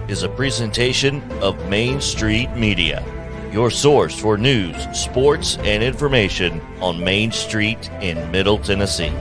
Is a presentation of Main Street Media, your source for news, sports, and information on Main Street in Middle Tennessee.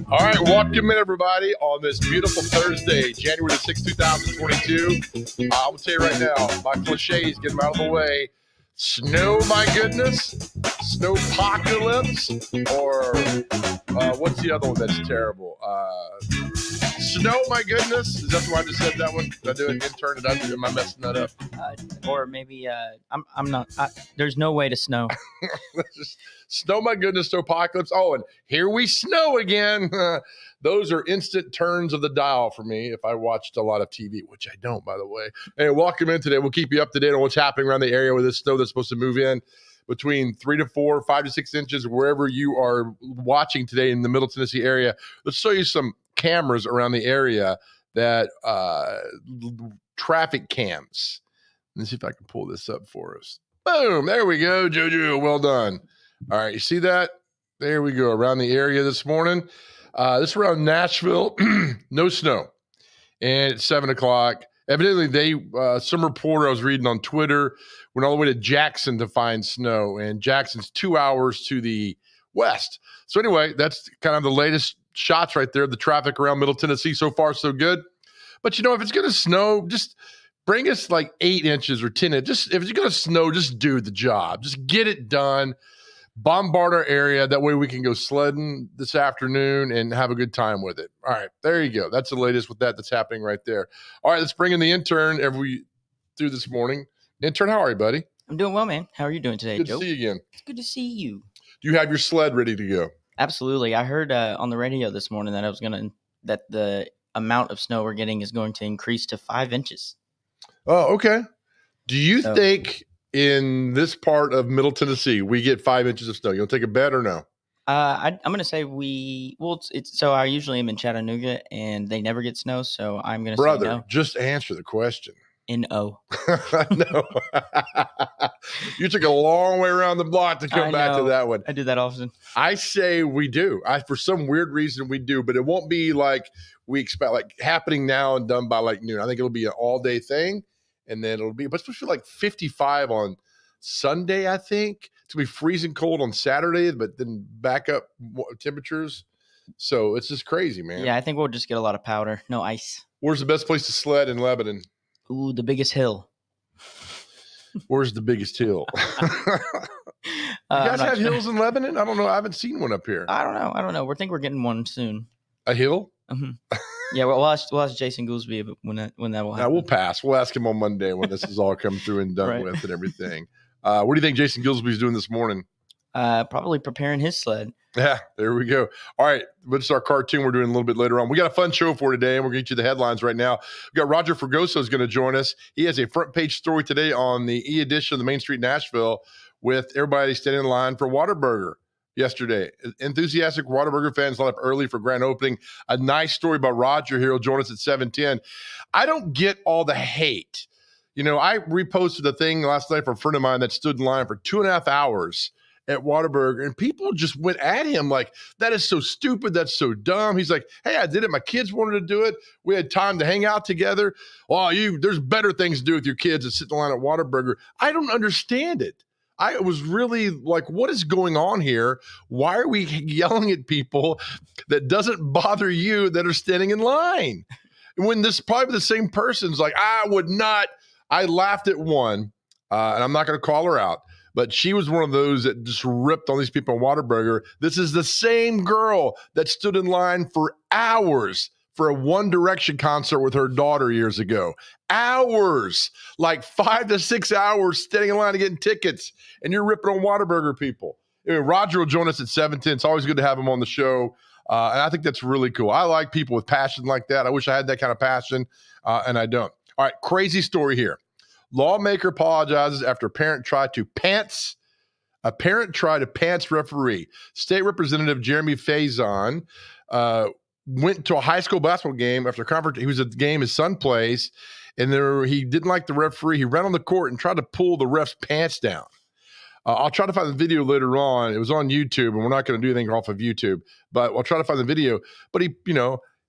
All right, welcome in, everybody, on this beautiful Thursday, January the 6th, 2022. I will tell you right now, my cliches, get them out of the way. Snow, my goodness, snowpocalypse, or what's the other one that's terrible? Snow, my goodness. Is that the one I just said that one? Did I do an intern? Am I messing that up? Or maybe I'm not. There's no way to snow. Snow, my goodness, snowpocalypse. Oh, and here we snow again. Those are instant turns of the dial for me if I watched a lot of TV, which I don't, by the way. Hey, welcome in today. We'll keep you up to date on what's happening around the area with this snow that's supposed to move in between 3 to 4, 5 to 6 inches, wherever you are watching today in the Middle Tennessee area. Let's show you some cameras around the area that traffic cams. Let's see if I can pull this up for us. Boom. There we go, JoJo. Well done. All right. You see that? There we go. Around the area this morning. This is around Nashville. No snow. And it's 7 o'clock. Evidently, some reporter I was reading on Twitter went all the way to Jackson to find snow. And Jackson's 2 hours to the west. So anyway, that's kind of the latest shots right there. The traffic around Middle Tennessee, so far, so good. But, if it's going to snow, just bring us like 8 inches or 10 inches. If it's going to snow, just do the job. Just get it done. Bombard our area. That way we can go sledding this afternoon and have a good time with it. All right, there you go. That's the latest with that's happening right there. All right, let's bring in the intern through this morning. Intern, how are you, buddy? I'm doing well, man. How are you doing today, Joe? Good to see you again. It's good to see you. Do you have your sled ready to go? Absolutely. I heard on the radio this morning that the amount of snow we're getting is going to increase to 5 inches. Oh, okay. Do you think in this part of Middle Tennessee we get 5 inches of snow? You want to take a bet or no? I'm going to say so I usually am in Chattanooga and they never get snow. So I'm going to say no. Brother, just answer the question. N-O. No. You took a long way around the block to come back to that one. I do that often. I say we do. For some weird reason we do, but it won't be like we expect, like happening now and done by like noon. I think it'll be an all-day thing, and then but it's supposed to be like 55 on Sunday, I think. It's going to be freezing cold on Saturday, but then back up temperatures. So it's just crazy, man. Yeah, I think we'll just get a lot of powder, no ice. Where's the best place to sled in Lebanon? Ooh, the biggest hill. Where's the biggest hill? You guys have hills in Lebanon? I don't know. I haven't seen one up here. I don't know. We think we're getting one soon. A hill? Mm-hmm. Yeah, we'll ask Jason Goolsby when that will happen. We'll pass. We'll ask him on Monday when this is all come through and done with and everything. What do you think Jason Gillespie's doing this morning? Probably preparing his sled. Yeah, there we go. All right, what's our cartoon we're doing a little bit later on? We got a fun show for today, and we're going to get you the headlines right now. We got Roger Fregoso is going to join us. He has a front page story today on the e-edition of the Main Street Nashville with everybody standing in line for WhatAburger yesterday. Enthusiastic WhatAburger fans lined up early for grand opening. A nice story by Roger here. He'll join us at 7:10. I don't get all the hate. You know, I reposted a thing last night for a friend of mine that stood in line for 2.5 hours at WhatAburger, and people just went at him like, that is so stupid, that's so dumb. He's like, hey, I did it. My kids wanted to do it. We had time to hang out together. Well, there's better things to do with your kids than sit in line at WhatAburger. I don't understand it. I was really like, what is going on here? Why are we yelling at people that doesn't bother you that are standing in line? When this probably the same person's like, I laughed at one, and I'm not going to call her out, but she was one of those that just ripped on these people on WhatAburger. This is the same girl that stood in line for hours for a One Direction concert with her daughter years ago. Hours, like 5 to 6 hours standing in line and getting tickets, and you're ripping on WhatAburger people. Anyway, Roger will join us at 7:10. It's always good to have him on the show, and I think that's really cool. I like people with passion like that. I wish I had that kind of passion, and I don't. All right, crazy story here. Lawmaker apologizes after a parent tried to pants referee. State Representative Jeremy Faison went to a high school basketball game after a conference. He was at the game his son plays, and he didn't like the referee. He ran on the court and tried to pull the ref's pants down. I'll try to find the video later on. It was on YouTube, and we're not going to do anything off of YouTube, but I'll try to find the video. But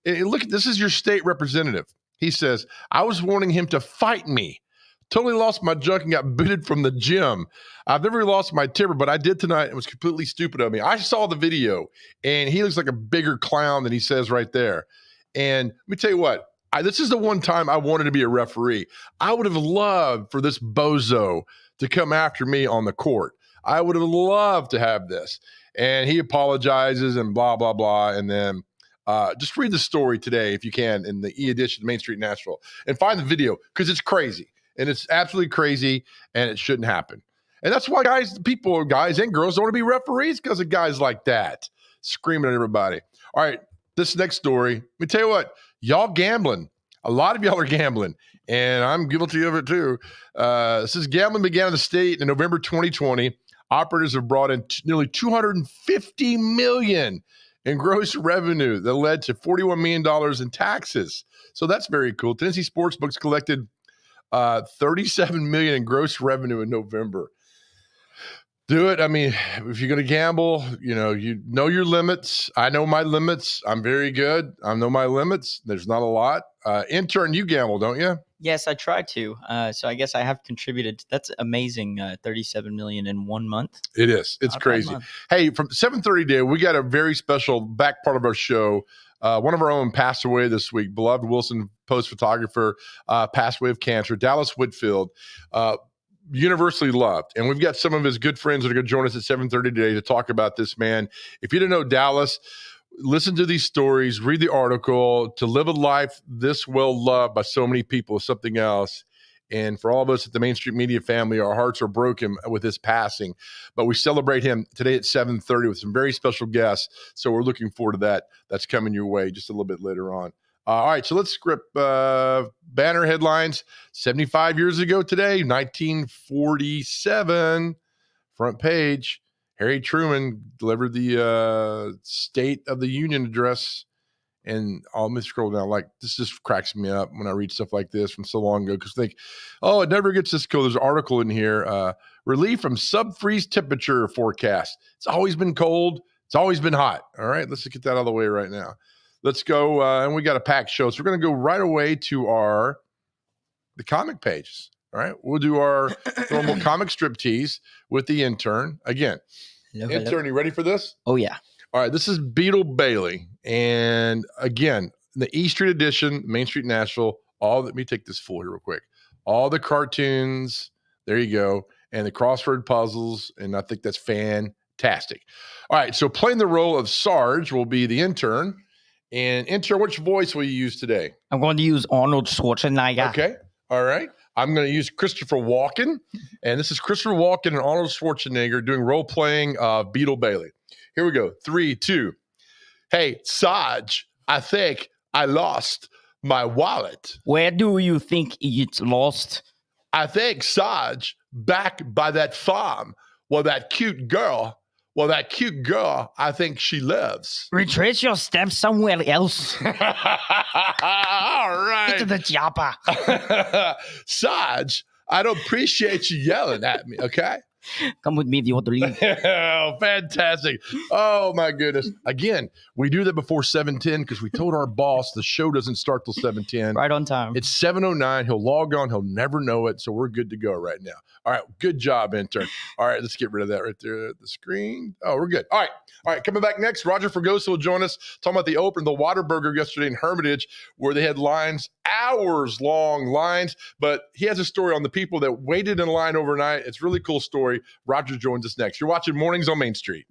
look, this is your state representative. He says, I was wanting him to fight me. Totally lost my junk and got booted from the gym. I've never lost my temper, but I did tonight. It was completely stupid of me. I saw the video, and he looks like a bigger clown than he says right there. And let me tell you what, this is the one time I wanted to be a referee. I would have loved for this bozo to come after me on the court. I would have loved to have this. And he apologizes and blah, blah, blah. And then just read the story today, if you can, in the e-edition of Main Street Nashville, and find the video because it's crazy. And it's absolutely crazy, and it shouldn't happen. And that's why guys and girls don't want to be referees, because of guys like that screaming at everybody. All right, this next story, let me tell you what, y'all gambling. A lot of y'all are gambling, and I'm guilty of it too. This is gambling began in the state in November 2020. Operators have brought in nearly $250 million in gross revenue that led to $41 million in taxes. So that's very cool. Tennessee Sportsbooks collected $37 million in gross revenue in November. Do it. I mean, if you're going to gamble, you know your limits. I know my limits. I'm very good. I know my limits. There's not a lot. Intern, you gamble, don't you? Yes, I try to. So I guess I have contributed. That's amazing. $37 million in 1 month. It is. It's crazy. Hey, from 7:30 today, we got a very special back part of our show. One of our own passed away this week. Beloved Wilson Post photographer passed away of cancer. Dallus Whitfield, universally loved. And we've got some of his good friends that are going to join us at 7:30 today to talk about this man. If you didn't know Dallus, listen to these stories, read the article. To live a life this well loved by so many people is something else. And for all of us at the Main Street Media family, our hearts are broken with his passing. But we celebrate him today at 7:30 with some very special guests. So we're looking forward to that. That's coming your way just a little bit later on. All right, so let's script banner headlines. 75 years ago today, 1947, front page, Harry Truman delivered the State of the Union address. And let me scroll down. Like, this just cracks me up when I read stuff like this from so long ago, because I think, oh, it never gets this cool. There's an article in here, relief from sub-freeze temperature forecast. It's always been cold. It's always been hot. All right, let's get that out of the way right now. Let's go, and we got a packed show. So we're going to go right away to the comic pages. All right, we'll do our normal comic strip tease with the intern. Again, intern, you ready for this? Oh, yeah. All right, this is Beetle Bailey. And again, the E Street edition, Main Street Nashville, let me take this full here real quick. All the cartoons, there you go, and the crossword puzzles, and I think that's fantastic. All right, so playing the role of Sarge will be the intern. And intern, which voice will you use today? I'm going to use Arnold Schwarzenegger. Okay, all right. I'm going to use Christopher Walken. And this is Christopher Walken and Arnold Schwarzenegger doing role-playing Beetle Bailey. Here we go. 3, 2. Hey, Sarge, I think I lost my wallet. Where do you think it's lost? I think Sarge back by that farm. That cute girl, I think she lives. Retrace your steps somewhere else. All right. Get to the chopper. Sarge, I don't appreciate you yelling at me, okay? Come with me, the orderly. Oh, fantastic. Oh, my goodness. Again, we do that before 7:10 because we told our boss the show doesn't start till 7:10. Right on time. It's 7:09. He'll log on. He'll never know it. So we're good to go right now. All right. Good job, intern. All right. Let's get rid of that right there at the screen. Oh, we're good. All right. All right. Coming back next, Roger Fregoso will join us talking about the open, the WhatAburger yesterday in Hermitage, where they had lines, hours-long lines. But he has a story on the people that waited in line overnight. It's a really cool story. Roger joins us next. You're watching Mornings on Main Street.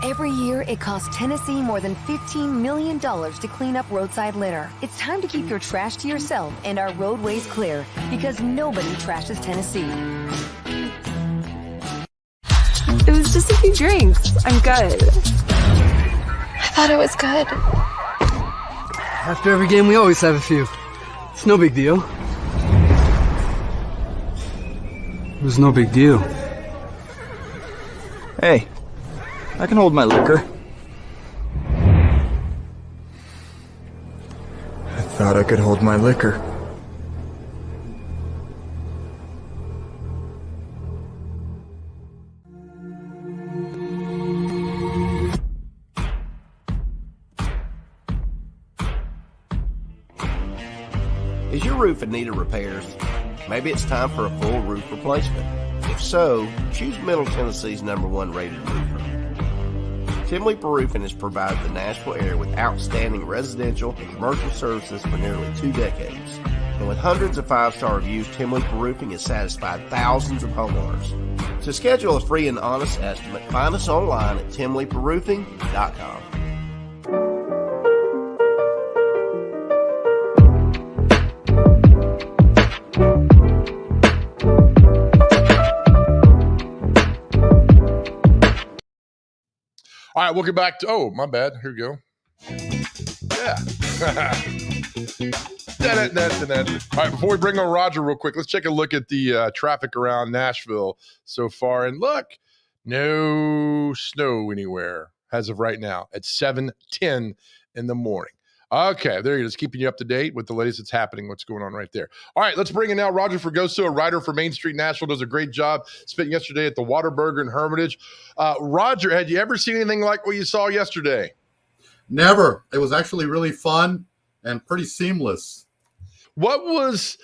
Every year, it costs Tennessee more than $15 million to clean up roadside litter. It's time to keep your trash to yourself and our roadways clear, because nobody trashes Tennessee. It was just a few drinks. I'm good. I thought it was good. After every game, we always have a few. It's no big deal. It was no big deal. Hey, I can hold my liquor. I thought I could hold my liquor. Is your roof in need of repairs? Maybe it's time for a full roof replacement. If so, choose Middle Tennessee's #1 rated roofer. Tim Leeper Roofing has provided the Nashville area with outstanding residential and commercial services for nearly 2 decades. And with hundreds of 5-star reviews, Tim Leeper Roofing has satisfied thousands of homeowners. To schedule a free and honest estimate, find us online at timleeperroofing.com. All right, we'll get back to, oh, my bad. Here we go. Yeah. All right, before we bring on Roger real quick, let's take a look at the traffic around Nashville so far. And look, no snow anywhere as of right now at 7:10 in the morning. Okay, there it is, keeping you up to date with the latest that's happening, what's going on right there. All right, let's bring in now Roger Fregoso, a writer for Main Street Nashville, does a great job. Spent yesterday at the WhatAburger in Hermitage. Roger, had you ever seen anything like what you saw yesterday? Never. It was actually really fun and pretty seamless. What was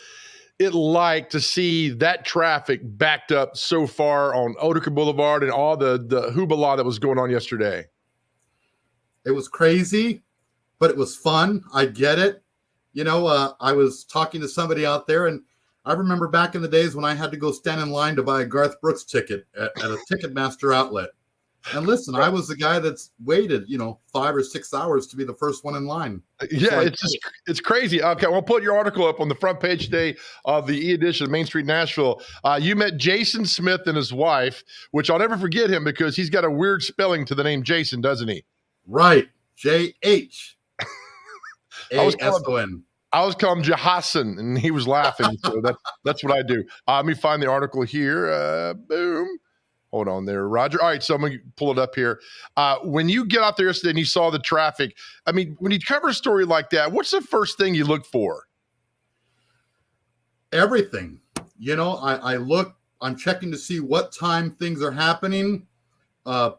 it like to see that traffic backed up so far on Otica Boulevard and all the hoopla that was going on yesterday? It was crazy, but it was fun. I get it. You know, I was talking to somebody out there, and I remember back in the days when I had to go stand in line to buy a Garth Brooks ticket at a Ticketmaster outlet. And listen, I was the guy that's waited, 5 or 6 hours to be the first one in line. Yeah, it's crazy. Okay, we'll put your article up on the front page today of the e-edition of Main Street Nashville. You met Jason Smith and his wife, which I'll never forget him because he's got a weird spelling to the name Jason, doesn't he? Right. J-H-A-S-O-N. I was calling him Jahassan, and he was laughing. So that's what I do. Let me find the article here. Boom. Hold on there, Roger. All right, so I'm going to pull it up here. When you get out there yesterday and you saw the traffic, I mean, when you cover a story like that, what's the first thing you look for? Everything. I'm checking to see what time things are happening. At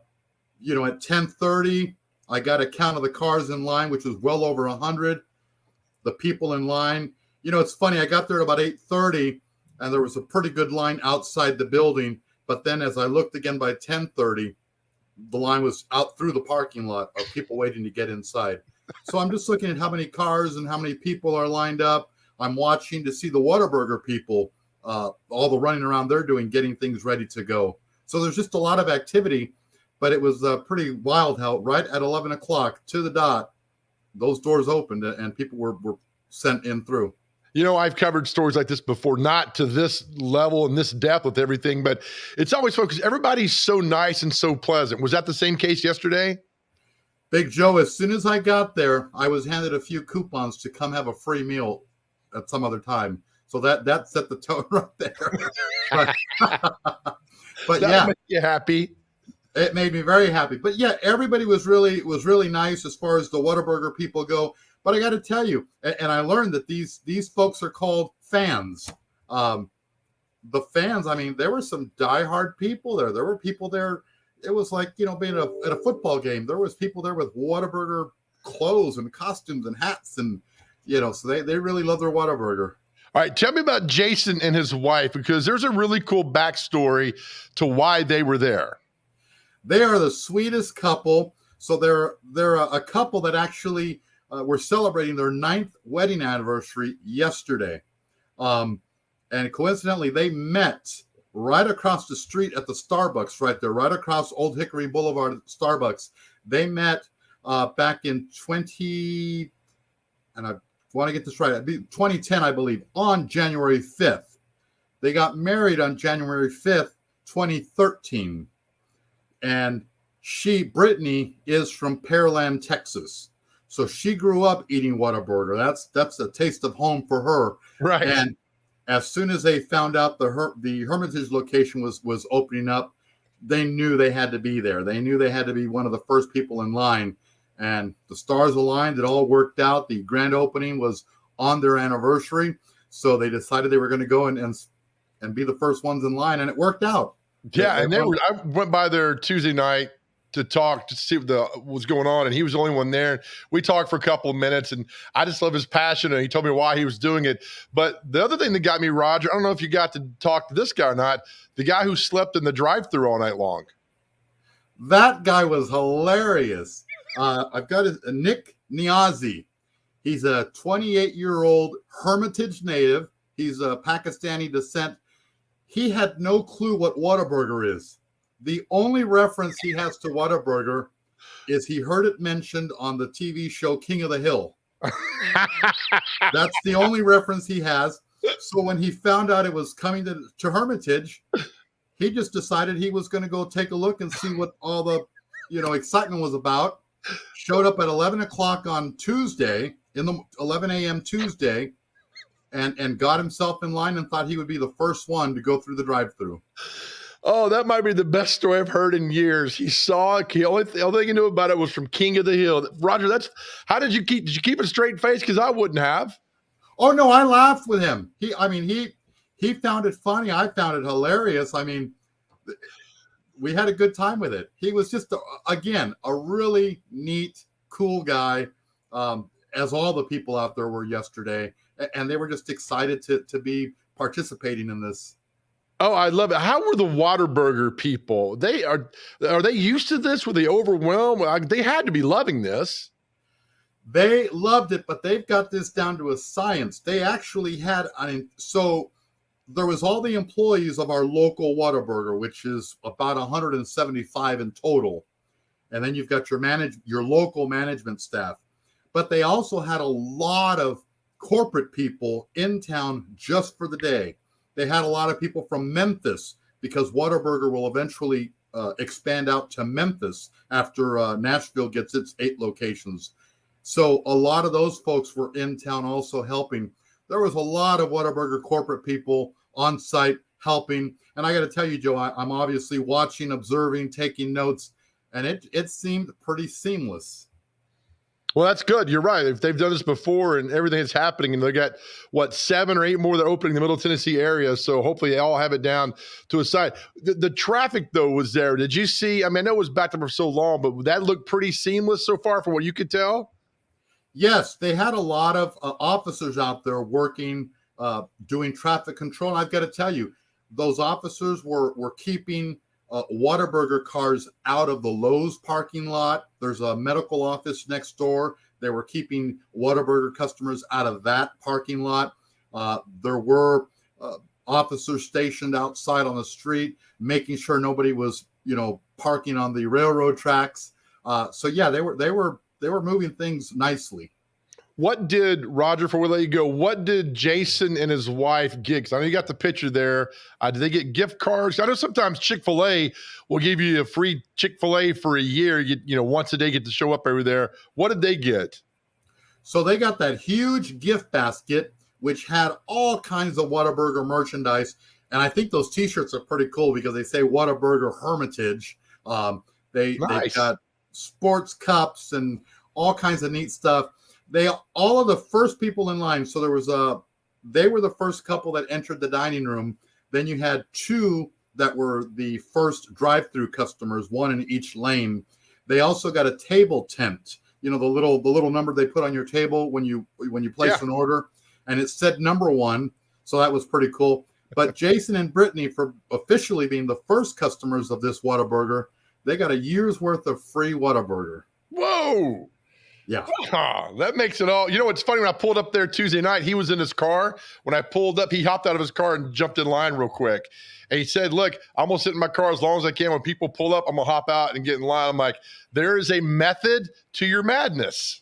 10:30, I got a count of the cars in line, which was well over 100. The people in line. It's funny. I got there at about 8:30, and there was a pretty good line outside the building. But then as I looked again by 10:30, the line was out through the parking lot of people waiting to get inside. So I'm just looking at how many cars and how many people are lined up. I'm watching to see the WhatAburger people, all the running around they're doing, getting things ready to go. So there's just a lot of activity, but it was pretty wild how right at 11 o'clock to the dot, those doors opened and people were sent in through. You know, I've covered stories like this before, not to this level and this depth with everything, but it's always fun because everybody's so nice and so pleasant. Was that the same case yesterday? Big Joe, as soon as I got there, I was handed a few coupons to come have a free meal at some other time. So that set the tone right there. But that yeah, make you happy. It made me very happy. But yeah, everybody was really nice as far as the WhatAburger people go. But I got to tell you, and I learned that these folks are called fans. The fans, I mean, there were some diehard people there. There were people there. It was like, you know, being at a football game. There was people there with WhatAburger clothes and costumes and hats, and you know, so they really love their WhatAburger. All right, tell me about Jason and his wife, because there's a really cool backstory to why they were there. They are the sweetest couple. So they're a couple that actually were celebrating their 9th wedding anniversary yesterday. And coincidentally, they met right across the street at the Starbucks right there, right across Old Hickory Boulevard at Starbucks. They met back in 2010, I believe, on January 5th. They got married on January 5th, 2013. And Brittany, is from Pearland, Texas. So she grew up eating WhatAburger. That's a taste of home for her. Right. And as soon as they found out the Hermitage location was opening up, they knew they had to be there. They knew they had to be one of the first people in line. And the stars aligned. It all worked out. The grand opening was on their anniversary. So they decided they were going to go and be the first ones in line. And it worked out. Yeah, I went by there Tuesday night to talk to see what was going on, and he was the only one there. We talked for a couple of minutes, and I just love his passion, and he told me why he was doing it. But the other thing that got me, Roger, I don't know if you got to talk to this guy or not, the guy who slept in the drive-thru all night long. That guy was hilarious. I've got Nick Niazi. He's a 28-year-old Hermitage native. He's a Pakistani descent. He had no clue what WhatAburger is. The only reference he has to WhatAburger is he heard it mentioned on the TV show King of the Hill. That's the only reference he has. So when he found out it was coming to Hermitage, he just decided he was going to go take a look and see what all the excitement was about. Showed up at 11 o'clock on Tuesday, 11 a.m. Tuesday, and got himself in line and thought he would be the first one to go through the drive-thru. Oh, that might be the best story I've heard in years. He saw it. The only thing he knew about it was from King of the Hill. Roger, how did you keep a straight face? Because I wouldn't have. Oh no, I laughed with him. He found it funny. I found it hilarious. I mean, we had a good time with it. He was just a really neat, cool guy, as all the people out there were yesterday, and they were just excited to be participating in this. Oh, I love it. How were the WhatAburger people? Are they used to this? Were they overwhelmed? They had to be loving this. They loved it, but they've got this down to a science. They actually had, so there was all the employees of our local WhatAburger, which is about 175 in total. And then you've got your local management staff. But they also had a lot of corporate people in town just for the day. They had a lot of people from Memphis, because WhatAburger will eventually expand out to Memphis after Nashville gets its 8 locations. So a lot of those folks were in town also helping. There was a lot of WhatAburger corporate people on site helping. And I got to tell you, Joe, I'm obviously watching, observing, taking notes, and it seemed pretty seamless. Well, that's good. You're right. If they've done this before and everything that's happening, and they got 7 or 8 more that are opening in the Middle Tennessee area. So hopefully they all have it down to a side. The traffic though was there. Did you see? I mean, I know it was backed up for so long, but that looked pretty seamless so far from what you could tell. Yes, they had a lot of officers out there working doing traffic control. And I've got to tell you, those officers were keeping WhatAburger cars out of the Lowe's parking lot. There's a medical office next door. They were keeping WhatAburger customers out of that parking lot. There were officers stationed outside on the street, making sure nobody was, parking on the railroad tracks. So yeah, they were moving things nicely. What did Roger, before we let you go, what did Jason and his wife get? Because I know you got the picture there. Did they get gift cards? I know sometimes Chick-fil-A will give you a free Chick-fil-A for a year. You once a day get to show up over there. What did they get? So they got that huge gift basket, which had all kinds of WhatAburger merchandise. And I think those T-shirts are pretty cool because they say WhatAburger Hermitage. They got sports cups and all kinds of neat stuff. All of the first people in line. So they were the first couple that entered the dining room. Then you had two that were the first drive-through customers, one in each lane. They also got a table tent. The little number they put on your table when you place an order, and it said number 1. So that was pretty cool. But Jason and Brittany, for officially being the first customers of this WhatAburger, they got a year's worth of free WhatAburger. Whoa. Yeah. That makes it all. It's funny, when I pulled up there Tuesday night, he was in his car. When I pulled up, he hopped out of his car and jumped in line real quick. And he said, look, I'm going to sit in my car as long as I can. When people pull up, I'm going to hop out and get in line. I'm like, there is a method to your madness.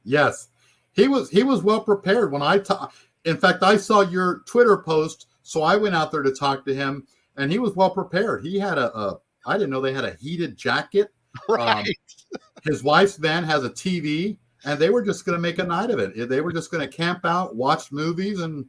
Yes. He was well prepared. In fact, I saw your Twitter post, so I went out there to talk to him, and he was well prepared. He had I didn't know they had a heated jacket. Right. His wife's van has a TV, and they were just going to make a night of it. They were just going to camp out, watch movies, and,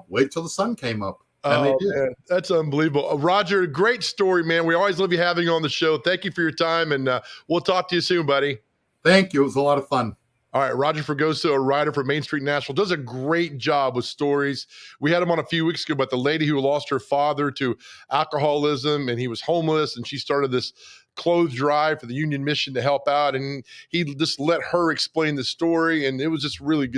wait till the sun came up. And they did. Man, that's unbelievable. Roger, great story, man. We always love you having you on the show. Thank you for your time, and we'll talk to you soon, buddy. Thank you. It was a lot of fun. All right, Roger Fregoso, a writer for Main Street Nashville, does a great job with stories. We had him on a few weeks ago about the lady who lost her father to alcoholism, and he was homeless, and she started this clothes drive for the Union Mission to help out, and he just let her explain the story, and it was just really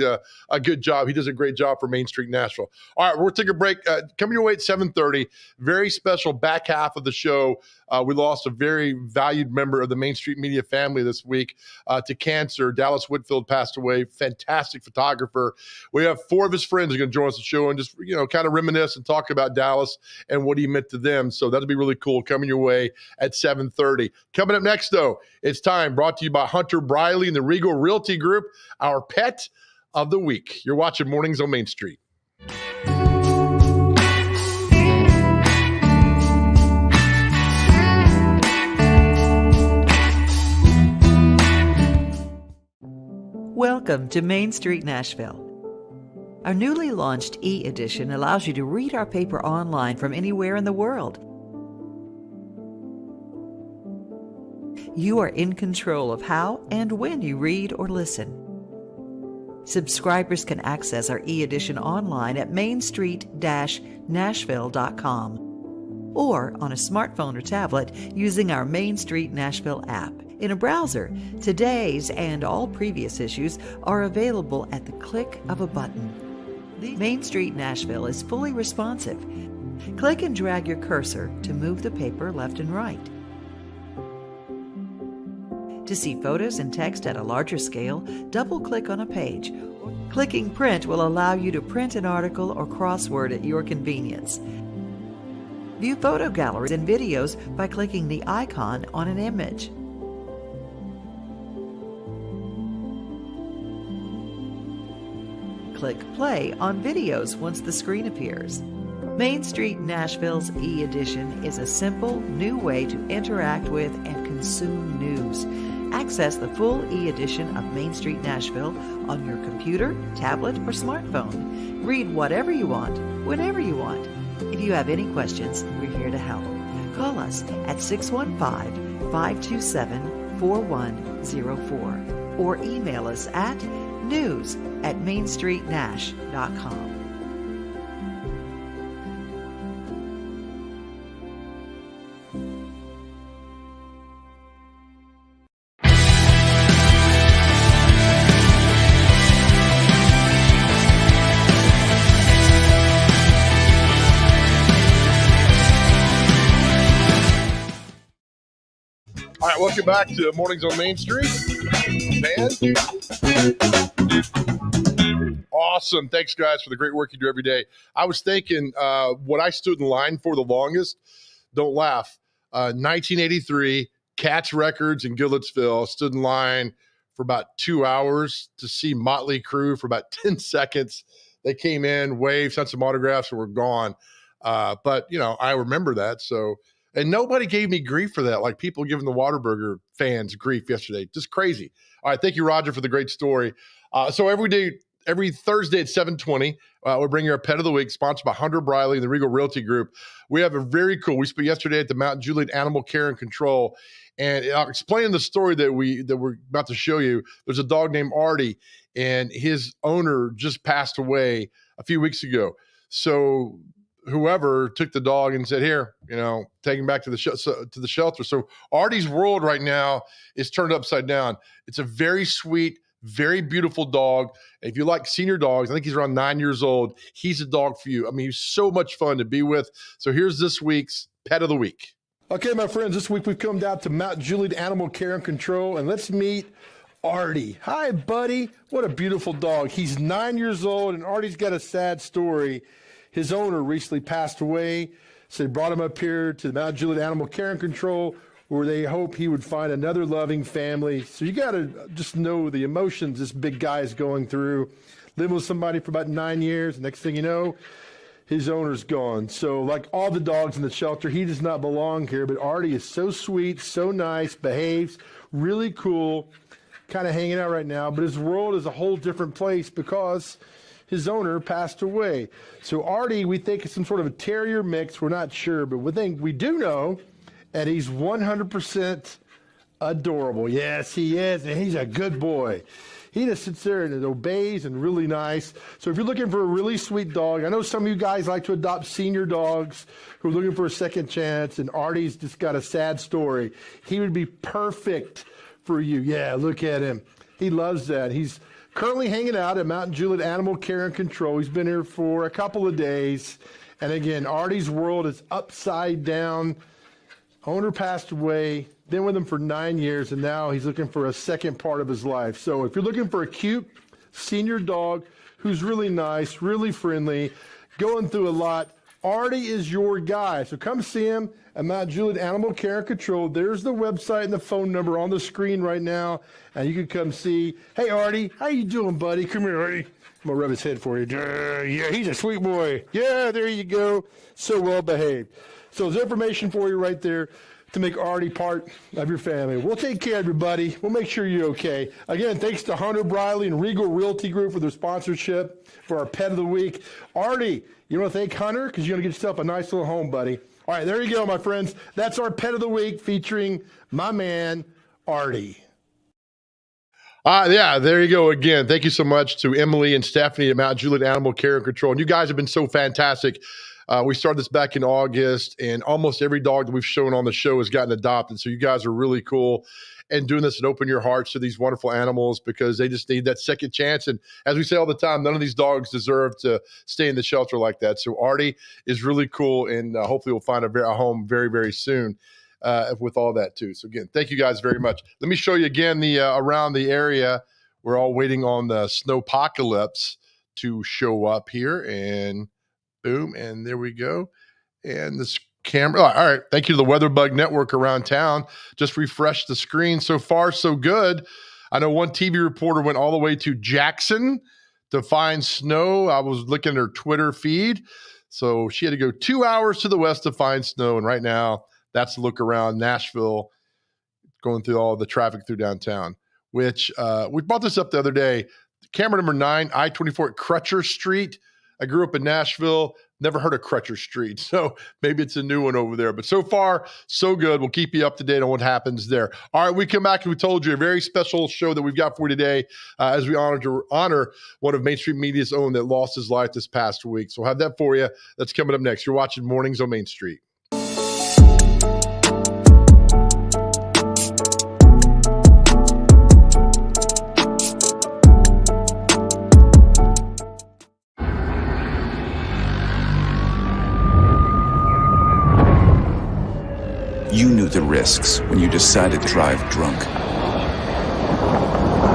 a good job. He does a great job for Main Street Nashville. All right, we'll take a break. Coming your way at 7:30, very special back half of the show. We lost a very valued member of the Main Street Media family this week to cancer. Dallus Whitfield passed away. Fantastic photographer. We have 4 of his friends who are going to join us on the show and just, kind of reminisce and talk about Dallus and what he meant to them. So that'll be really cool, coming your way at 7:30. Coming up next, though, it's time, brought to you by Hunter Briley and the Regal Realty Group, our pet of the week. You're watching Mornings on Main Street. Welcome to Main Street Nashville. Our newly launched e-edition allows you to read our paper online from anywhere in the world. You are in control of how and when you read or listen. Subscribers can access our e-edition online at mainstreet-nashville.com or on a smartphone or tablet using our Main Street Nashville app. In a browser, today's and all previous issues are available at the click of a button. Main Street Nashville is fully responsive. Click and drag your cursor to move the paper left and right. To see photos and text at a larger scale, double-click on a page. Clicking print will allow you to print an article or crossword at your convenience. View photo galleries and videos by clicking the icon on an image. Click play on videos once the screen appears. Main Street Nashville's e-edition is a simple, new way to interact with and consume news. Access the full e-edition of Main Street Nashville on your computer, tablet, or smartphone. Read whatever you want, whenever you want. If you have any questions, we're here to help. Call us at 615-527-4104 or email us at news@mainstreetnash.com. All right, welcome back to Mornings on Main Street. Man. Awesome. Thanks, guys, for the great work you do every day. I was thinking what I stood in line for the longest, don't laugh, 1983, Cats Records in Goodlettsville, stood in line for about 2 hours to see Motley Crue for about 10 seconds. They came in, waved, sent some autographs, and were gone. But, you know, I remember that. So, and nobody gave me grief for that, like people giving the WhatAburger fans grief yesterday. Just crazy. All right, thank you, Roger, for the great story. So every Thursday at 7:20, we're bringing our Pet of the Week, sponsored by Hunter Briley and the Regal Realty Group. We have a very cool, we spoke yesterday at the Mount Juliet Animal Care and Control, and I'll explain the story that we're about to show you. There's a dog named Artie, and his owner just passed away a few weeks ago. So whoever took the dog and said, here, you know, take him back to the shelter. So Artie's world right now is turned upside down. It's a very sweet, very beautiful dog. If you like senior dogs, I think he's around 9 years old. He's a dog for you. I mean, he's so much fun to be with. So here's this week's Pet of the Week. Okay, my friends, this week we've come down to Mount Juliet Animal Care and Control, and let's meet Artie. Hi, buddy. What a beautiful dog. He's 9 years old, and Artie's got a sad story. His owner recently passed away, so they brought him up here to the Mount Juliet Animal Care and Control, where they hope he would find another loving family. So you got to just know the emotions this big guy is going through. Living with somebody for about 9 years. Next thing you know, his owner's gone. So like all the dogs in the shelter, he does not belong here. But Artie is so sweet, so nice, behaves, really cool, kind of hanging out right now. But his world is a whole different place because his owner passed away. So Artie, we think is some sort of a terrier mix. We're not sure, but we do know that he's 100% adorable. Yes, he is, and he's a good boy. He just sits there and obeys and really nice. So if you're looking for a really sweet dog, I know some of you guys like to adopt senior dogs who are looking for a second chance, and Artie's just got a sad story. He would be perfect for you. Yeah, look at him. He loves that. He's currently hanging out at Mount Juliet Animal Care and Control. He's been here for a couple of days. And again, Artie's world is upside down. Owner passed away, been with him for 9 years, and now he's looking for a second part of his life. So if you're looking for a cute senior dog who's really nice, really friendly, going through a lot, Artie is your guy. So come see him at Mount Juliet Animal Care and Control. There's the website and the phone number on the screen right now, and you can come see. Hey, Artie, how you doing, buddy? Come here, Artie. I'm going to rub his head for you. Yeah, he's a sweet boy. Yeah, there you go. So well behaved. So there's information for you right there to make Artie part of your family. We'll take care of everybody. We'll make sure you're okay. Again, thanks to Hunter Briley and Regal Realty Group for their sponsorship for our Pet of the Week. Artie, you want to thank Hunter? Because you're going to get yourself a nice little home, buddy. All right, there you go, my friends. That's our Pet of the Week featuring my man, Artie. Yeah, there you go again. Thank you so much to Emily and Stephanie at Mount Juliet Animal Care and Control. And you guys have been so fantastic. We started this back in August, and almost every dog that we've shown on the show has gotten adopted. So you guys are really cool and doing this and open your hearts to these wonderful animals because they just need that second chance. And as we say all the time, none of these dogs deserve to stay in the shelter like that. So Artie is really cool, and hopefully we'll find a home very, very soon with all that too. So again, thank you guys very much. Let me show you again the around the area. We're all waiting on the snowpocalypse to show up here, and boom, and there we go. And this camera, all right, thank you to the WeatherBug Network around town. Just refreshed the screen. So far, so good. I know one TV reporter went all the way to Jackson to find snow. I was looking at her Twitter feed. So she had to go 2 hours to the west to find snow. And right now, that's the look around Nashville, going through all the traffic through downtown, which we brought this up the other day. Camera number 9, I-24 at Crutcher Street. I grew up in Nashville, never heard of Crutcher Street, so maybe it's a new one over there. But so far, so good. We'll keep you up to date on what happens there. All right, we come back and we told you a very special show that we've got for you today as we honor one of Main Street Media's own that lost his life this past week. So we'll have that for you. That's coming up next. You're watching Mornings on Main Street. You knew the risks when you decided to drive drunk.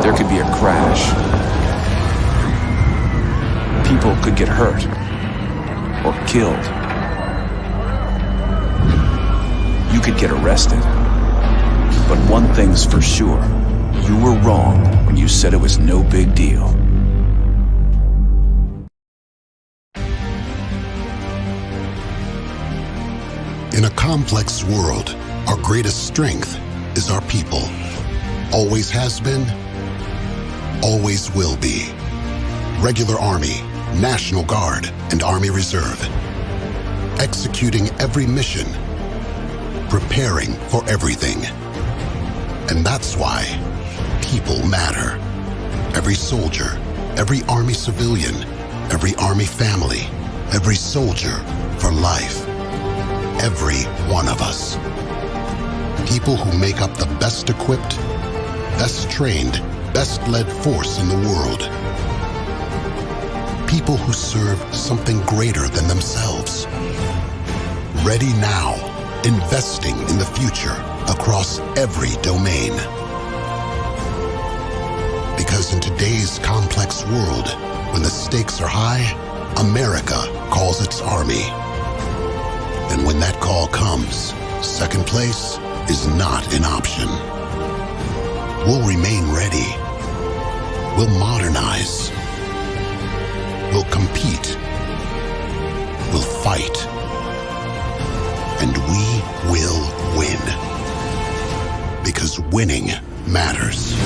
There could be a crash. People could get hurt or killed. You could get arrested. But one thing's for sure. You were wrong when you said it was no big deal. In a complex world, our greatest strength is our people. Always has been, always will be. Regular Army, National Guard, and Army Reserve. Executing every mission. Preparing for everything. And that's why people matter. Every soldier, every Army civilian, every Army family, every soldier for life. Every one of us. People who make up the best equipped, best trained, best led force in the world. People who serve something greater than themselves. Ready now, investing in the future across every domain. Because in today's complex world, when the stakes are high, America calls its Army. And when that call comes, second place is not an option. We'll remain ready. We'll modernize. We'll compete. We'll fight. And we will win. Because winning matters.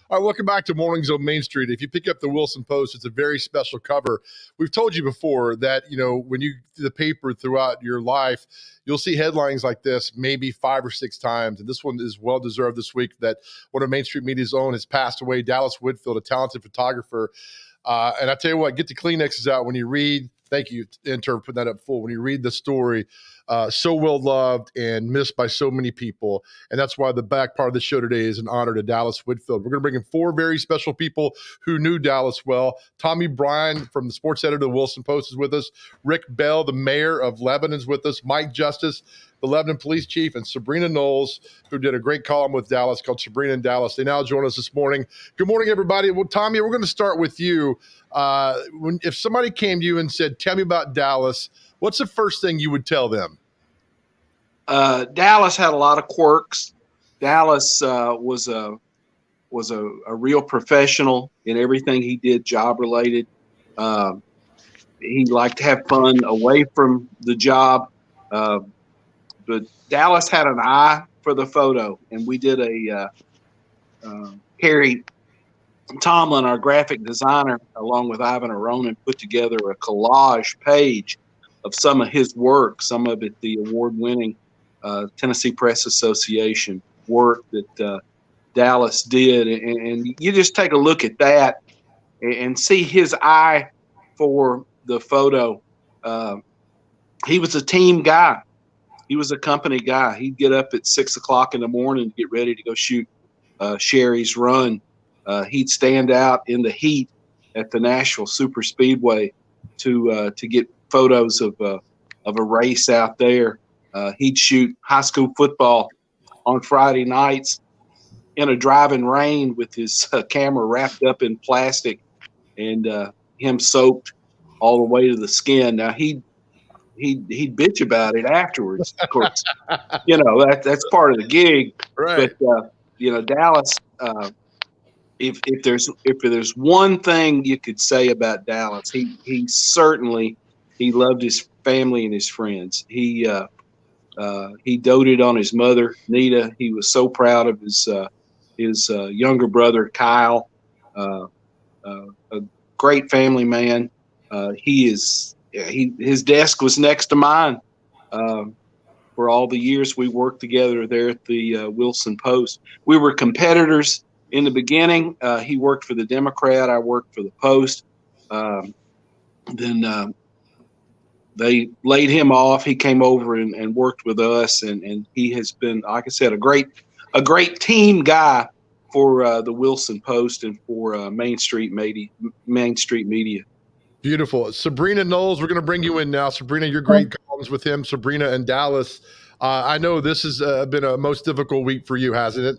All right, welcome back to Mornings on Main Street. If you pick up the Wilson Post, it's a very special cover. We've told you before that, when you do the paper throughout your life, you'll see headlines like this maybe 5 or 6 times. And this one is well-deserved this week that one of Main Street Media's own has passed away, Dallus Whitfield, a talented photographer. And I tell you what, get the Kleenexes out when you read. Thank you, intern, for putting that up full. When you read the story, so well loved and missed by so many people. And that's why the back part of the show today is an honor to Dallus Whitfield. We're going to bring in 4 very special people who knew Dallus well. Tommy Bryan from the sports editor of the Wilson Post is with us. Rick Bell, the mayor of Lebanon, is with us. Mike Justice, the Lebanon police chief, and Sabrina Knowles, who did a great column with Dallus called Sabrina and Dallus. They now join us this morning. Good morning, everybody. Well, Tommy, we're going to start with you. If somebody came to you and said, tell me about Dallus, what's the first thing you would tell them? Dallus had a lot of quirks. Dallus was a real professional in everything he did, job related. He liked to have fun away from the job. But Dallus had an eye for the photo, and we did Carrie Tomlin, our graphic designer, along with Ivan Aronin, put together a collage page of some of his work, some of it the award-winning Tennessee Press Association work that Dallus did. And you just take a look at that and see his eye for the photo. He was a team guy. He was a company guy. He'd get up at 6 o'clock in the morning to get ready to go shoot Sherry's Run. He'd stand out in the heat at the Nashville Super Speedway to get photos of a race out there. He'd shoot high school football on Friday nights in a driving rain with his camera wrapped up in plastic and him soaked all the way to the skin. Now he'd bitch about it afterwards. Of course, that's part of the gig. Right. But Dallus. If there's one thing you could say about Dallus, he certainly loved his family and his friends. He doted on his mother, Nita. He was so proud of his younger brother, Kyle. A great family man. His desk was next to mine for all the years we worked together there at the Wilson Post. We were competitors in the beginning. He worked for the Democrat. I worked for the Post. Then they laid him off. He came over and worked with us, and he has been, like I said, a great team guy for the Wilson Post and for Main Street Media. Beautiful. Sabrina Knowles, we're going to bring you in now. Sabrina, your great columns with him, Sabrina and Dallus. I know this has been a most difficult week for you, hasn't it?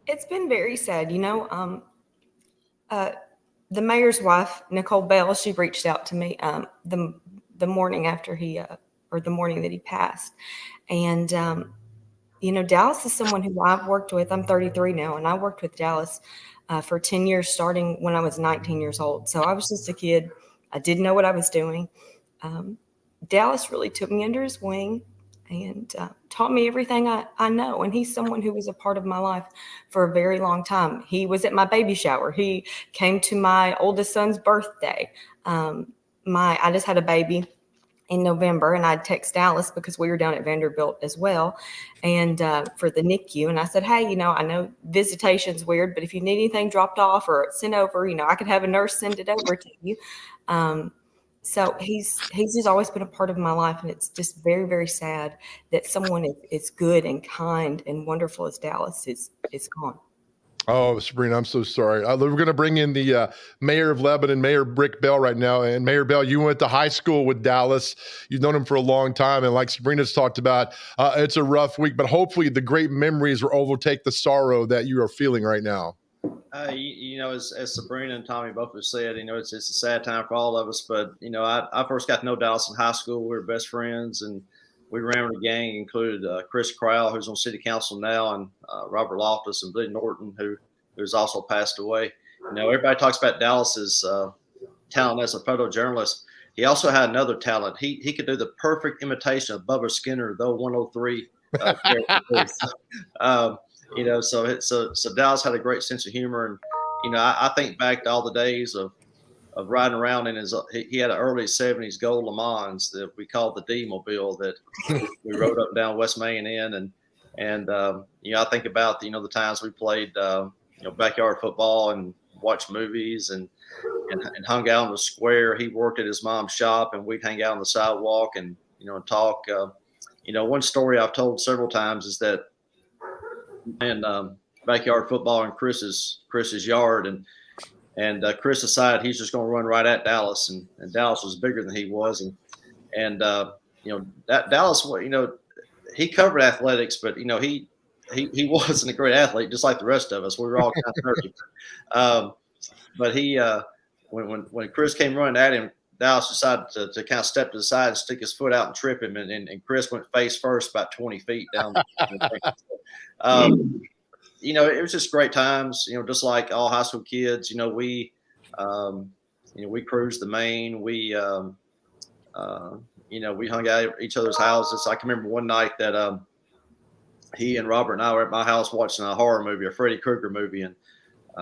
It's been very sad. The mayor's wife, Nicole Bell, she reached out to me the morning after the morning that he passed. And, Dallus is someone who I've worked with. I'm 33 now, and I worked with Dallus for 10 years, starting when I was 19 years old. So I was just a kid. I didn't know what I was doing. Dallus really took me under his wing and taught me everything I know. And he's someone who was a part of my life for a very long time. He was at my baby shower. He came to my oldest son's birthday. I just had a baby in November, and I'd text Dallus because we were down at Vanderbilt as well, and for the NICU. And I said, hey, I know visitation's weird, but if you need anything dropped off or sent over, I could have a nurse send it over to you. So he's just always been a part of my life, and it's just very, very sad that someone as good and kind and wonderful as Dallus is gone. Oh, Sabrina, I'm so sorry. We're going to bring in the mayor of Lebanon, Mayor Rick Bell, right now. And Mayor Bell, you went to high school with Dallus. You've known him for a long time. And like Sabrina's talked about, it's a rough week, but hopefully the great memories will overtake the sorrow that you are feeling right now. As Sabrina and Tommy both have said, it's a sad time for all of us. But, I first got to know Dallus in high school. We were best friends, and we ran with a gang, included Chris Crowell, who's on city council now, and Robert Loftus and Billy Norton, who's also passed away. Everybody talks about Dallas's talent as a photojournalist. He also had another talent. He could do the perfect imitation of Bubba Skinner, though 103. So Dallus had a great sense of humor, and I think back to all the days of riding around in he had an early 70s gold Le Mans that we called the D-Mobile that we rode up and down West Main in. And I think about, the times we played, backyard football and watched movies and hung out in the square. He worked at his mom's shop, and we'd hang out on the sidewalk and talk. One story I've told several times is that backyard football in Chris's yard, and Chris decided he's just going to run right at Dallus, and Dallus was bigger than he was, and Dallus, he covered athletics, but he wasn't a great athlete, just like the rest of us. We were all kind of nerdy. But he when Chris came running at him, Dallus decided to kind of step to the side and stick his foot out and trip him, and Chris went face first about 20 feet down. It was just great times, just like all high school kids. We cruised the Main. We hung out at each other's houses. I can remember one night that he and Robert and I were at my house watching a horror movie, a Freddy Krueger movie, and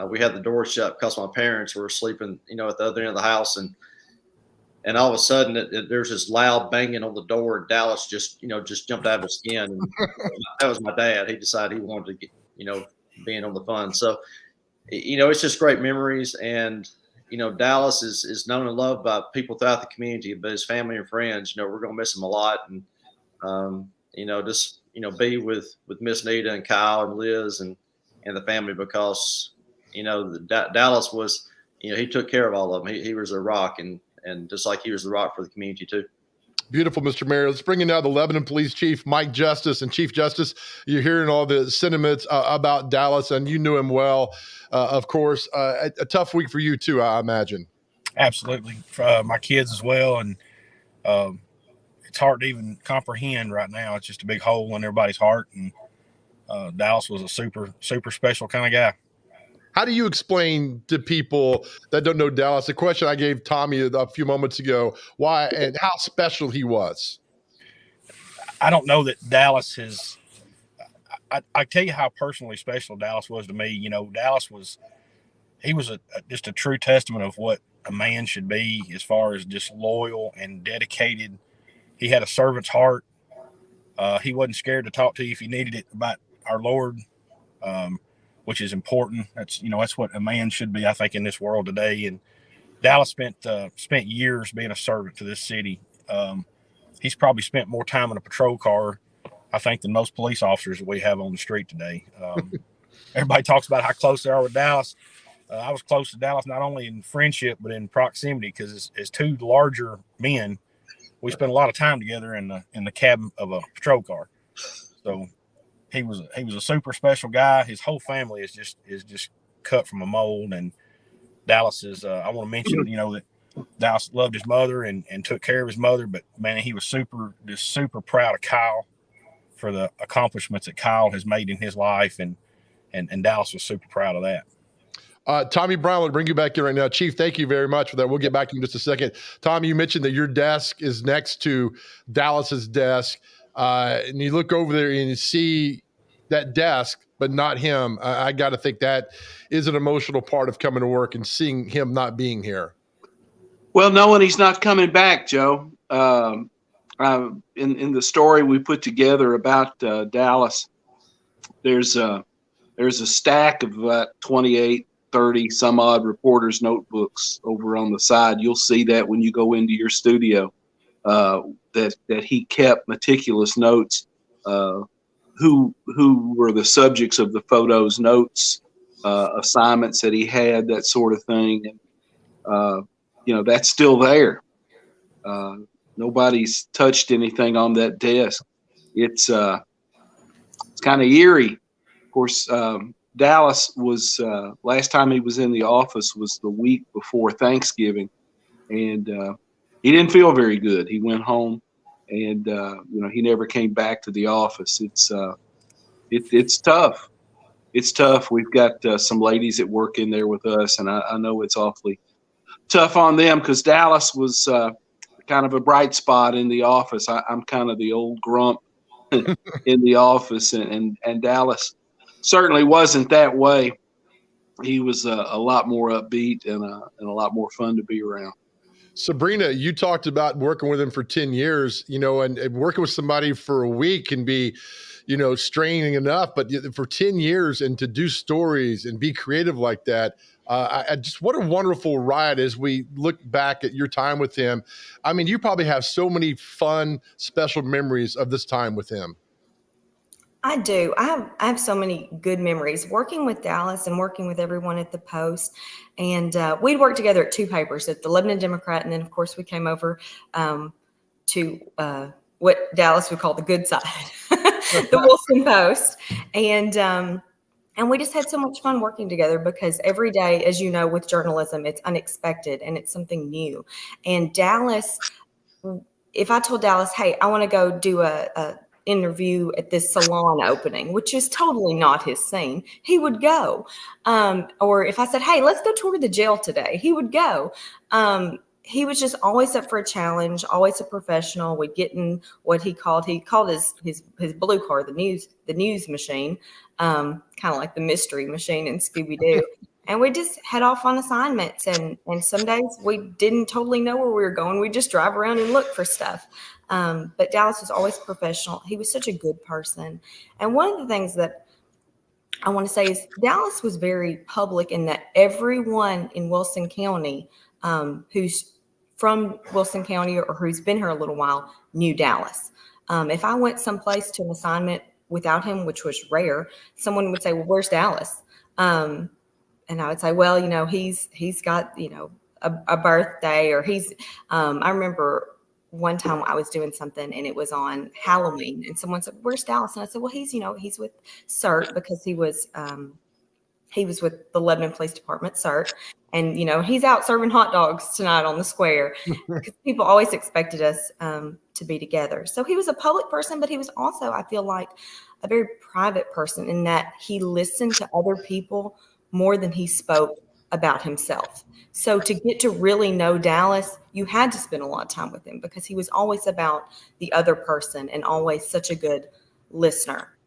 we had the door shut because my parents were sleeping, at the other end of the house, and all of a sudden there's this loud banging on the door, and Dallus just jumped out of his skin. And that was my dad. He decided he wanted to get, being on the fun. So, it's just great memories. And, Dallus is known and loved by people throughout the community, but his family and friends, we're going to miss him a lot. And, be with Miss Nita and Kyle and Liz and the family, because, Dallus was, he took care of all of them. He was a rock, and just like he was the rock for the community too. Beautiful, Mr. Mayor. Let's bring in now the Lebanon Police Chief, Mike Justice. And Chief Justice, you're hearing all the sentiments about Dallus, and you knew him well, of course. A tough week for you too, I imagine. Absolutely. For my kids as well. And it's hard to even comprehend right now. It's just a big hole in everybody's heart. And Dallus was a super, super special kind of guy. How do you explain to people that don't know Dallus the question I gave Tommy a few moments ago, why and how special he was? I don't know that Dallus is – I tell you how personally special Dallus was to me. Dallus was – he was just a true testament of what a man should be as far as just loyal and dedicated. He had a servant's heart. He wasn't scared to talk to you if you needed it about our Lord, which is important. That's what a man should be, I think, in this world today. And Dallus spent years being a servant to this city, He's probably spent more time in a patrol car, I think, than most police officers that we have on the street today. Everybody talks about how close they are with Dallus. I was close to Dallus not only in friendship but in proximity, because as two larger men, we spent a lot of time together in the cabin of a patrol car. So he was a super special guy. His whole family is just cut from a mold. And Dallus is I want to mention, that Dallus loved his mother and took care of his mother, but man, he was super proud of Kyle for the accomplishments that Kyle has made in his life, and Dallus was super proud of that. Tommy Brown, will bring you back in right now. Chief, thank you very much for that. We'll get back to you in just a second. Tommy, you mentioned that your desk is next to Dallas's desk, and you look over there and you see that desk, but not him. I got to think that is an emotional part of coming to work and seeing him not being here. Well, knowing he's not coming back, Joe. In the story we put together about Dallus, there's a stack of about 28, 30 some odd reporters' notebooks over on the side. You'll see that when you go into your studio, that he kept meticulous notes. Who were the subjects of the photos, notes, assignments that he had, that sort of thing. And that's still there. Nobody's touched anything on that desk. It's kind of eerie. Of course, Dallus was last time he was in the office was the week before Thanksgiving, and he didn't feel very good. He went home, and he never came back to the office. It's tough. It's tough. We've got some ladies that work in there with us, and I know it's awfully tough on them, because Dallus was kind of a bright spot in the office. I'm kind of the old grump in the office, and Dallus certainly wasn't that way. He was a lot more upbeat and a lot more fun to be around. Sabrina, you talked about working with him for 10 years, and working with somebody for a week can be, straining enough, but for 10 years and to do stories and be creative like that, I just, what a wonderful ride as we look back at your time with him. I mean, you probably have so many fun, special memories of this time with him. I do. I have so many good memories working with Dallus and working with everyone at the Post. And we'd worked together at two papers, at the Lebanon Democrat, and then, of course, we came over to what Dallus would call the good side, the Wilson Post. And we just had so much fun working together, because every day, as you know, with journalism, it's unexpected and it's something new. And Dallus, if I told Dallus, hey, I want to go do a interview at this salon opening, which is totally not his scene, he would go. Or if I said, hey, let's go tour the jail today, he would go. He was just always up for a challenge, always a professional. We'd get in what he called his blue car, the news machine, kind of like the mystery machine in Scooby-Doo. And we just head off on assignments. And some days we didn't totally know where we were going. We just drive around and look for stuff. But Dallus was always professional. He was such a good person. And one of the things that I want to say is Dallus was very public in that everyone in Wilson County who's from Wilson County or who's been here a little while knew Dallus. If I went someplace to an assignment without him, which was rare, someone would say, well, where's Dallus? And I would say, well, he's got, a birthday, or I remember one time I was doing something and it was on Halloween, and someone said, where's Dallus? And I said, well, he's with CERT, because he was with the Lebanon Police Department, CERT. And, he's out serving hot dogs tonight on the square, because people always expected us to be together. So he was a public person, but he was also, I feel like, a very private person, in that he listened to other people more than he spoke about himself. So to get to really know Dallus, you had to spend a lot of time with him, because he was always about the other person and always such a good listener.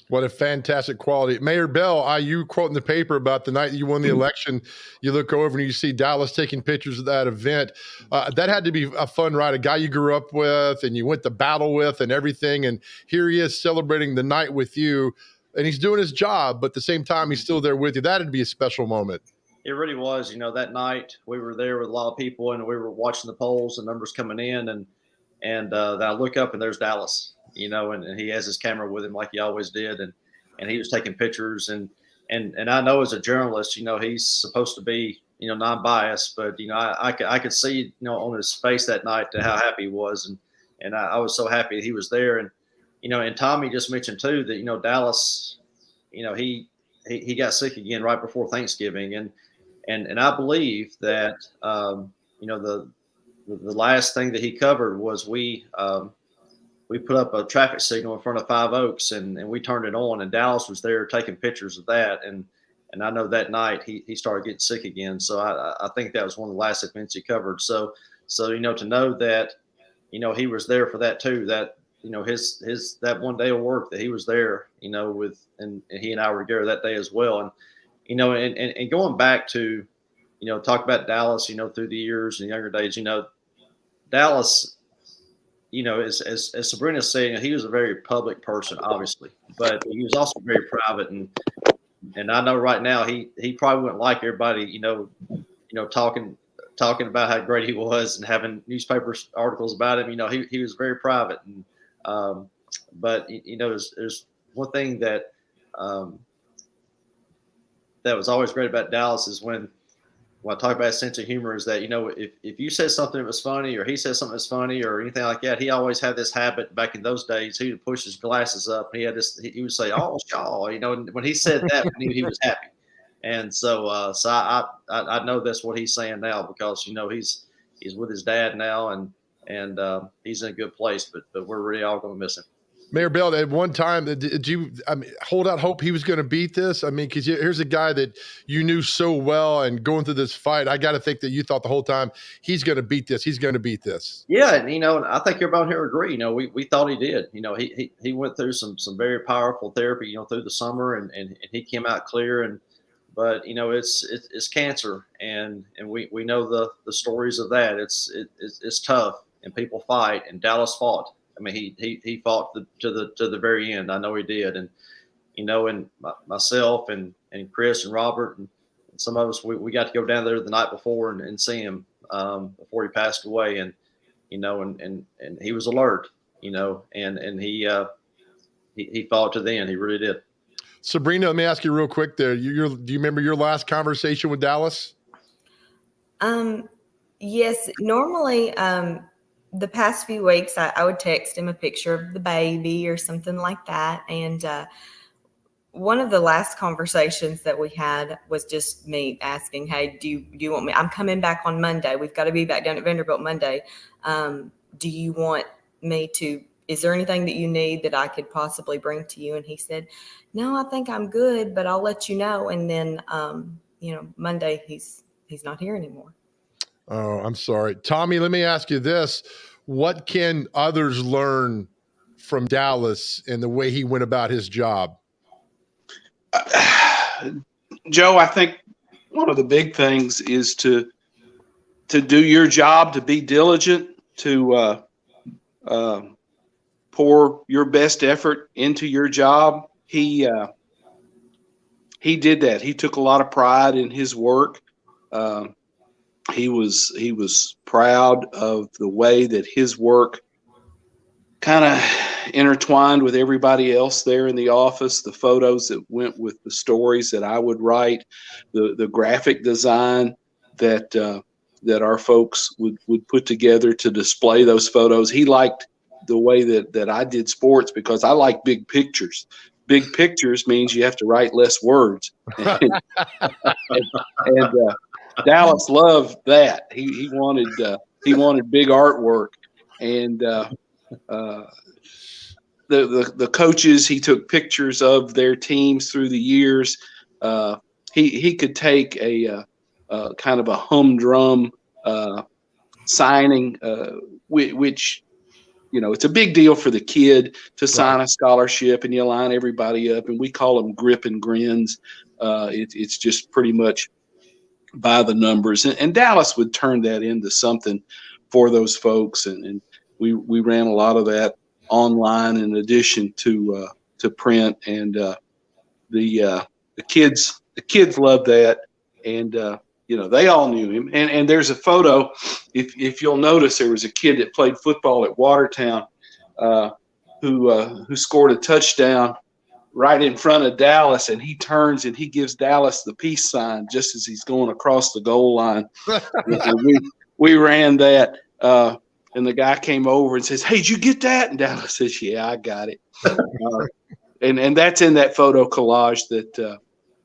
What a fantastic quality. Mayor Bell, you quote in the paper about the night you won the election, you look over and you see Dallus taking pictures of that event. That had to be a fun ride, a guy you grew up with and you went to battle with and everything. And here he is celebrating the night with you, and he's doing his job, but at the same time, he's still there with you. That'd be a special moment. It really was. That night we were there with a lot of people, and we were watching the polls, the numbers coming in, and then I look up and there's Dallus, and he has his camera with him like he always did, and he was taking pictures, and I know as a journalist, he's supposed to be non-biased, but I could see on his face that night how happy he was, and I was so happy that he was there, and and Tommy just mentioned too that Dallus, he got sick again right before Thanksgiving, and I believe that the last thing that he covered was we put up a traffic signal in front of Five Oaks, and we turned it on, and Dallus was there taking pictures of that, and I know that night he started getting sick again, so I think that was one of the last events he covered. So to know that he was there for that too, that his that one day of work that he was there, and he and I were together that day as well, and and going back to talk about Dallus, through the years and younger days, Dallus, as Sabrina said, he was a very public person, obviously, but he was also very private, and I know right now he probably wouldn't like everybody, talking about how great he was and having newspaper articles about him. He was very private, and but there's one thing that that was always great about Dallus is when I talk about his sense of humor is that, if you said something that was funny or he said something that's funny or anything like that, he always had this habit back in those days. He would push his glasses up. And he would say, "Oh, Shaw," and when he said that, we knew he was happy. And so I know that's what he's saying now because, he's with his dad now and he's in a good place, but we're really all going to miss him. Mayor Bell, at one time, did you hold out hope he was going to beat this? Because here's a guy that you knew so well, and going through this fight, I got to think that you thought the whole time he's going to beat this. He's going to beat this. Yeah, and I think everybody here agree. We thought he did. He went through some very powerful therapy, through the summer, and he came out clear. But it's cancer, and we know the stories of that. It's tough, and people fight, and Dallus fought. He fought to the very end. I know he did, and and myself and Chris and Robert and some of us we got to go down there the night before and see him before he passed away, and and he was alert, and he fought to the end. He really did. Sabrina, let me ask you real quick there. Do you remember your last conversation with Dallus? Yes. Normally, the past few weeks, I would text him a picture of the baby or something like that. And one of the last conversations that we had was just me asking, "Hey, do you want me? I'm coming back on Monday. We've got to be back down at Vanderbilt Monday. Do you want me to? Is there anything that you need that I could possibly bring to you?" And he said, "No, I think I'm good, but I'll let you know." And then, Monday he's not here anymore. Oh, I'm sorry. Tommy, let me ask you this. What can others learn from Dallus and the way he went about his job? Joe, I think one of the big things is to do your job, to be diligent, to pour your best effort into your job. He did that. He took a lot of pride in his work. He was proud of the way that his work kind of intertwined with everybody else there in the office, the photos that went with the stories that I would write, the graphic design that our folks would put together to display those photos. He liked the way that I did sports because I like big pictures. Big pictures means you have to write less words. and Dallus loved that. He wanted big artwork, and the coaches, he took pictures of their teams through the years. He could take a kind of a humdrum signing, which it's a big deal for the kid to sign a scholarship, and you line everybody up, and we call them grip and grins. It's just pretty much by the numbers, and Dallus would turn that into something for those folks, and we ran a lot of that online in addition to print, and the kids loved that, and they all knew him. And there's a photo, if you'll notice, there was a kid that played football at Watertown who scored a touchdown right in front of Dallus, and he turns and he gives Dallus the peace sign just as he's going across the goal line. And we ran that, and the guy came over and says, "Hey, did you get that?" And Dallus says, "Yeah, I got it." And that's in that photo collage that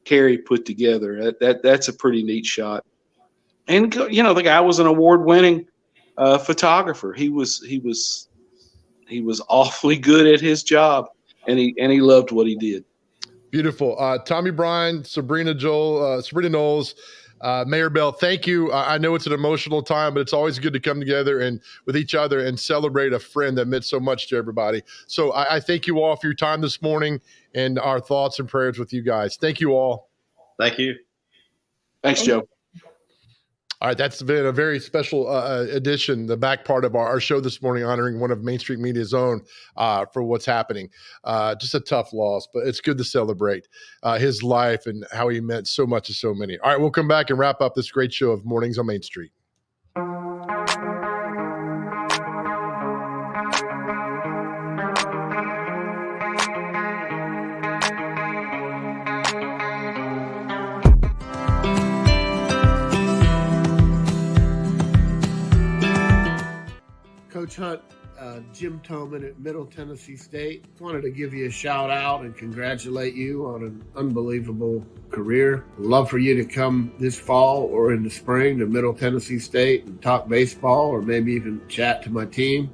Kerry put together. That's a pretty neat shot. And the guy was an award-winning photographer. He was awfully good at his job, and he loved what he did. Beautiful. Tommy Bryan, Sabrina Knowles, Mayor Bell, thank you. I know it's an emotional time, but it's always good to come together and with each other and celebrate a friend that meant so much to everybody. So I thank you all for your time this morning and our thoughts and prayers with you guys. Thank you all. Thank you. Thanks, Joe. All right, that's been a very special edition, the back part of our show this morning, honoring one of Main Street Media's own for what's happening. Just a tough loss, but it's good to celebrate his life and how he meant so much to so many. All right, we'll come back and wrap up this great show of Mornings on Main Street. Coach Hunt, Jim Toman at Middle Tennessee State. Wanted to give you a shout out and congratulate you on an unbelievable career. Love for you to come this fall or in the spring to Middle Tennessee State and talk baseball, or maybe even chat to my team,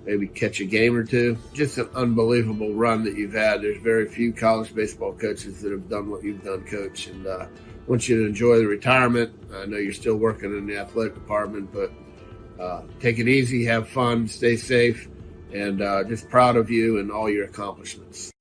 maybe catch a game or two. Just an unbelievable run that you've had. There's very few college baseball coaches that have done what you've done, Coach. And I want you to enjoy the retirement. I know you're still working in the athletic department, but take it easy, have fun, stay safe, and just proud of you and all your accomplishments.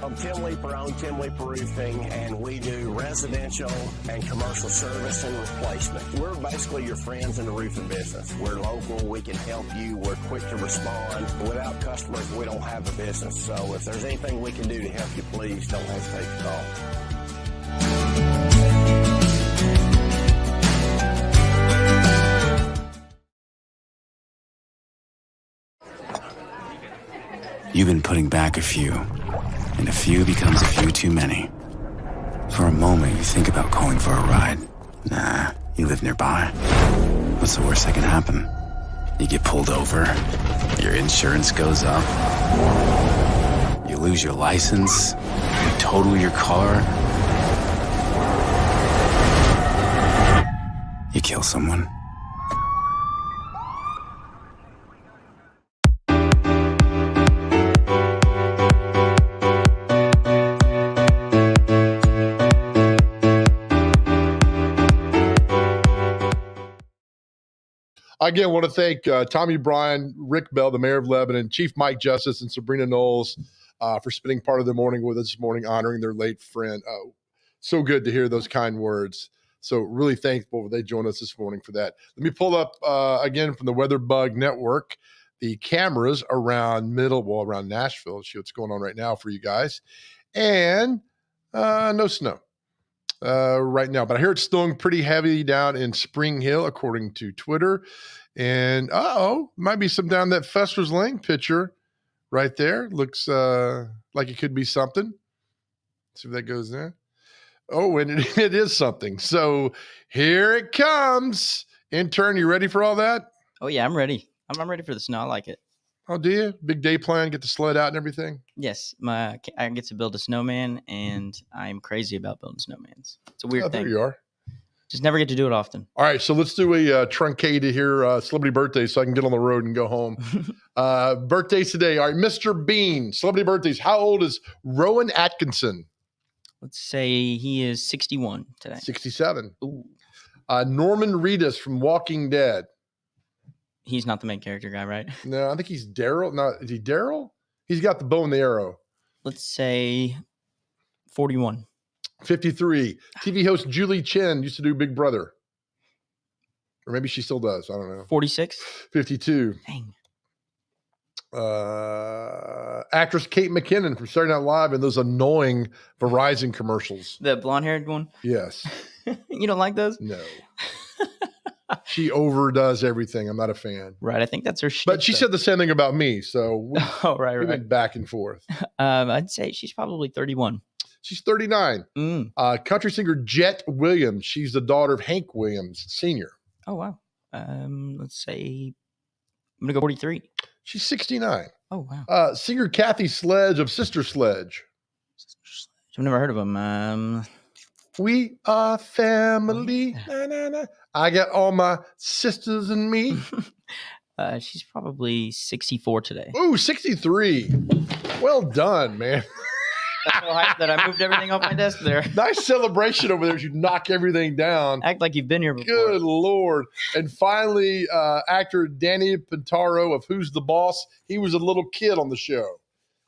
I'm Tim Leeper, own Tim Leeper Roofing, and we do residential and commercial service and replacement. We're basically your friends in the roofing business. We're local, we can help you, we're quick to respond. Without customers, we don't have a business. So if there's anything we can do to help you, please don't hesitate to call. You've been putting back a few, and a few becomes a few too many. For a moment, you think about calling for a ride. Nah, you live nearby. What's the worst that can happen? You get pulled over, your insurance goes up, you lose your license, you total your car, you kill someone. Again, I want to thank Tommy Bryan, Rick Bell, the mayor of Lebanon, Chief Mike Justice, and Sabrina Knowles for spending part of the morning with us this morning, honoring their late friend. So good to hear those kind words. So really thankful they joined us this morning for that. Let me pull up again from the Weather Bug Network the cameras around Nashville. See what's going on right now for you guys. And no snow right now, but I hear it's snowing pretty heavy down in Spring Hill, according to Twitter. And might be some down that Fester's Lane picture right there. Looks like it could be something. See if that goes there. Oh, and it is something. So here it comes. Intern, you ready for all that? Oh yeah, I'm ready. I'm ready for the snow. I like it. Oh, do you? Big day plan, get the sled out and everything? Yes, I get to build a snowman, and I'm crazy about building snowmans. It's a weird thing. There you are. Just never get to do it often. All right, so let's do a truncated here celebrity birthday so I can get on the road and go home. Birthdays today. All right, Mr. Bean, celebrity birthdays. How old is Rowan Atkinson? Let's say he is 61 today. 67. Ooh. Norman Reedus from Walking Dead. He's not the main character guy, right? No, I think he's Daryl. No, is he Daryl? He's got the bow and the arrow. Let's say 41. 53. TV host Julie Chen used to do Big Brother. Or maybe she still does. I don't know. 46. 52. Dang. Actress Kate McKinnon from Saturday Night Live and those annoying Verizon commercials. The blonde-haired one? Yes. You don't like those? No. She overdoes everything. I'm not a fan. Right. I think that's her shit. But she said the same thing about me. So we went back and forth. I'd say she's probably 31. She's 39. Country singer Jet Williams. She's the daughter of Hank Williams, Sr. Oh, wow. Let's say I'm going to go 43. She's 69. Oh, wow. Singer Kathy Sledge of Sister Sledge. I've never heard of them. We are family. Na, na, na. I got all my sisters and me. She's probably 64 today. Ooh, 63. Well done, man. That's so hyped that I moved everything off my desk there. Nice celebration over there as you knock everything down. Act like you've been here before. Good Lord. And finally, actor Danny Pintaro of Who's the Boss? He was a little kid on the show.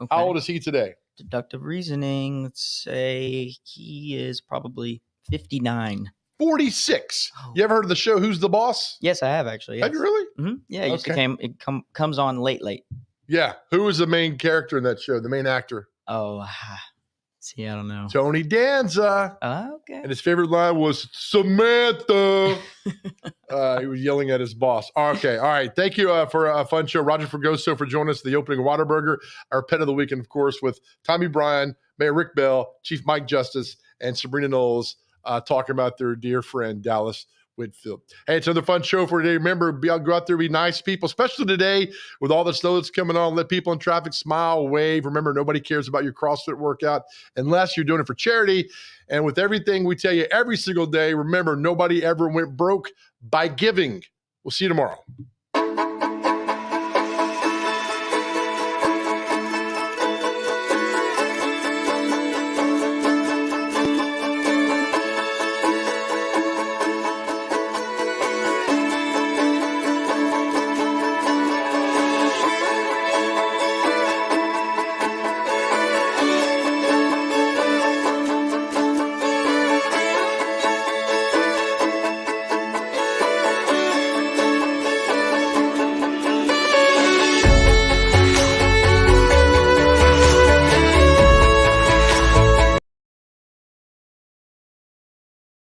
Okay. How old is he today? Deductive reasoning. Let's say he is probably 59. 46. You ever heard of the show Who's the Boss? Yes, I have actually. Yes. Have you really? Mm-hmm. Yeah, it comes on late. Yeah. Who was the main character in that show? The main actor? Oh, see, I don't know. Tony Danza. Okay. And his favorite line was Samantha. He was yelling at his boss. Okay. All right. Thank you for a fun show. Roger Fregoso for joining us at the opening of WhatAburger, our pet of the weekend, of course, with Tommy Bryan, Mayor Rick Bell, Chief Mike Justice, and Sabrina Knowles talking about their dear friend, Dallus Whitfield. Hey, it's another fun show for today. Remember, go out there, be nice people, especially today with all the snow that's coming on. Let people in traffic smile, wave. Remember, nobody cares about your CrossFit workout unless you're doing it for charity. And with everything we tell you every single day, remember, nobody ever went broke by giving. We'll see you tomorrow.